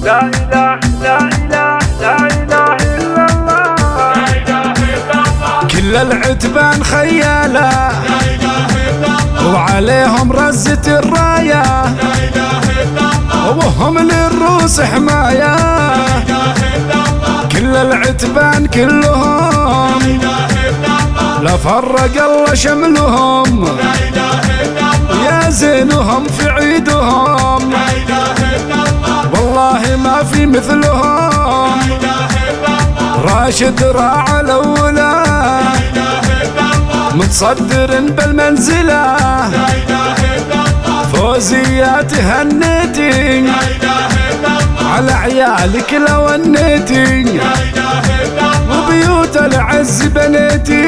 لا إله لا إله لا إله إلا الله، لا إله إلا الله. كل العتبان خيالة لا إله إلا الله، وعليهم رزة الراية، لا إله إلا الله. وهم للروس حماية، لا إله إلا الله. كل العتبان كلهم لا إله إلا الله، لا فرق الله شملهم، لا إله إلا الله. يا زينهم في عيدهم، لا إله إلا الله، والله ما في مثلهم. لا إله إلا الله. راشد راع الأولى لا إله إلا الله، متصدر بالمنزلة، لا إله إلا الله. فوزية تهنيتي لا إله إلا الله، على عيالك لو النيتي، لا إله إلا الله. وبيوت العز بنيتي،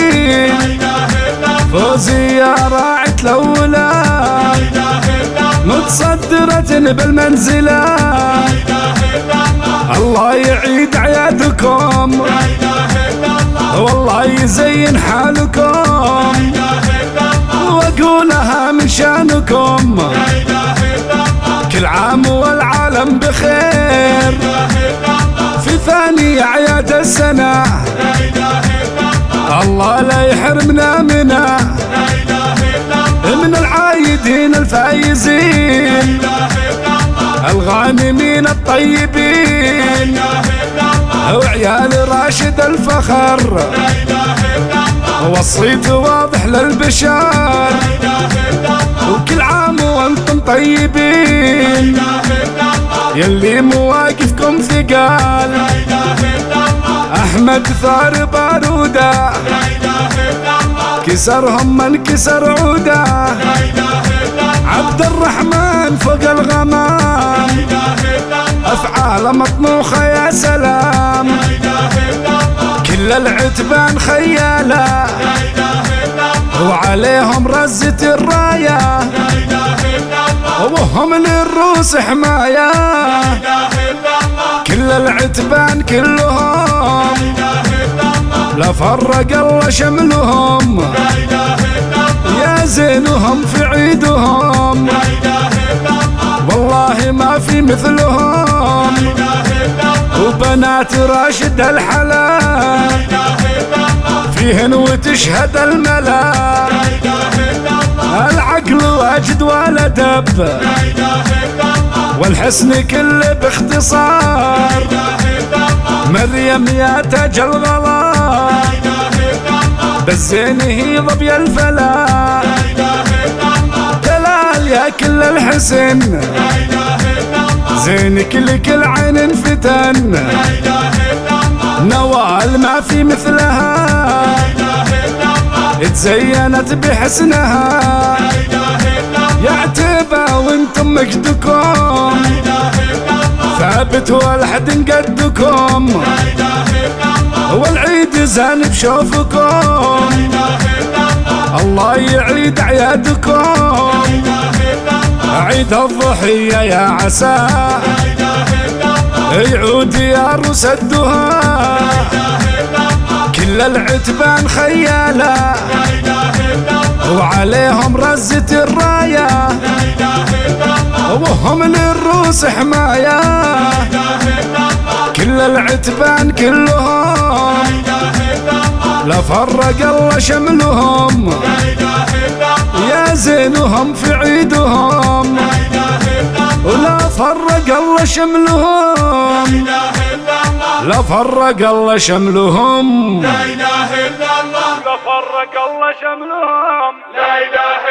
لا إله إلا الله، فوزية راعت الأولى لا إله إلا الله. متصدرة بالمنزلة، لا إله إلا الله، الله يعيد عيادكم، لا إله إلا الله. والله يزين حالكم، لا إله إلا الله، واقولها من شانكم، لا إله إلا الله. كل عام والعالم بخير، لا إله إلا الله، في ثاني أعياد السنة، لا إله إلا الله. الله لا يحرمنا منها، لا إله إلا الله، من العايدين الفايزين، لا إله إلا الله. الغانمين الطيبين، لا إله إلا الله، وعيال راشد الفخر، لا إله إلا الله. والصيت واضح للبشر، لا إله إلا الله، وكل عام وانتم طيبين، لا إله إلا الله. يلي مواقفكم ثقال، لا إله إلا الله، أحمد ثار بارودة، لا إله إلا الله. كسرهم من كسر عودة، لا إله إلا الله، عبد الرحمن فوق الغمام، لا إله إلا الله. أفعال مطموخة يا سلام، لا إله إلا الله، كل العتبان خيالة لا إله إلا الله. وعليهم رزة الراية، لا إله إلا الله، وهم للروس حماية، لا إله إلا الله. كل العتبان كلهم لا إله إلا الله، لا فرق الله شملهم، لا إله إلا الله. يا زينهم في عيدهم، لا إله إلا الله، والله ما في مثلهم. لا إله إلا الله. وبنات راشد الحلال لا إله إلا الله، فيهن وتشهد الملا، لا إله إلا الله. العقل واجد والأدب، لا إله إلا الله، والحسن كله باختصار، لا إله إلا الله. مريم يا تاج الغلا، لا إله إلا الله، بالزين هي ظبي الفلا، لا إله إلا الله. دلال يا كل الحسن، لا إله إلا الله، زينك لكل عين انفتن، لا إله إلا الله. نوال ما في مثلها، لا إله إلا الله، تزينت بحسنها، لا إله إلا الله. يا عتيبة وانتم مجدكم، لا إله إلا الله، ثابت والحد قدكم، لا إله إلا الله. والعيد زان بشوفكم، لا إله إلا الله، الله يعيد عيادكم، لا إله إلا الله. عيد الضحية يا عسى لا إله إلا الله، يعود يا روس الدهى، لا إله إلا الله. كل العتبان خيالة لا إله إلا الله، وعليهم رزة الراية، لا إله إلا الله. وهم للروس حماية، لا إله إلا الله، كل العتبان كلهم لا إله إلا الله. لا فرق الله شملهم، لا إله إلا الله، يا زينهم في عيدهم، لا إله إلا الله. ولا فرق الله شملهم، لا إله إلا الله، لا فرق الله شملهم، لا إله إلا الله. لا فرق الله شملهم. لا إله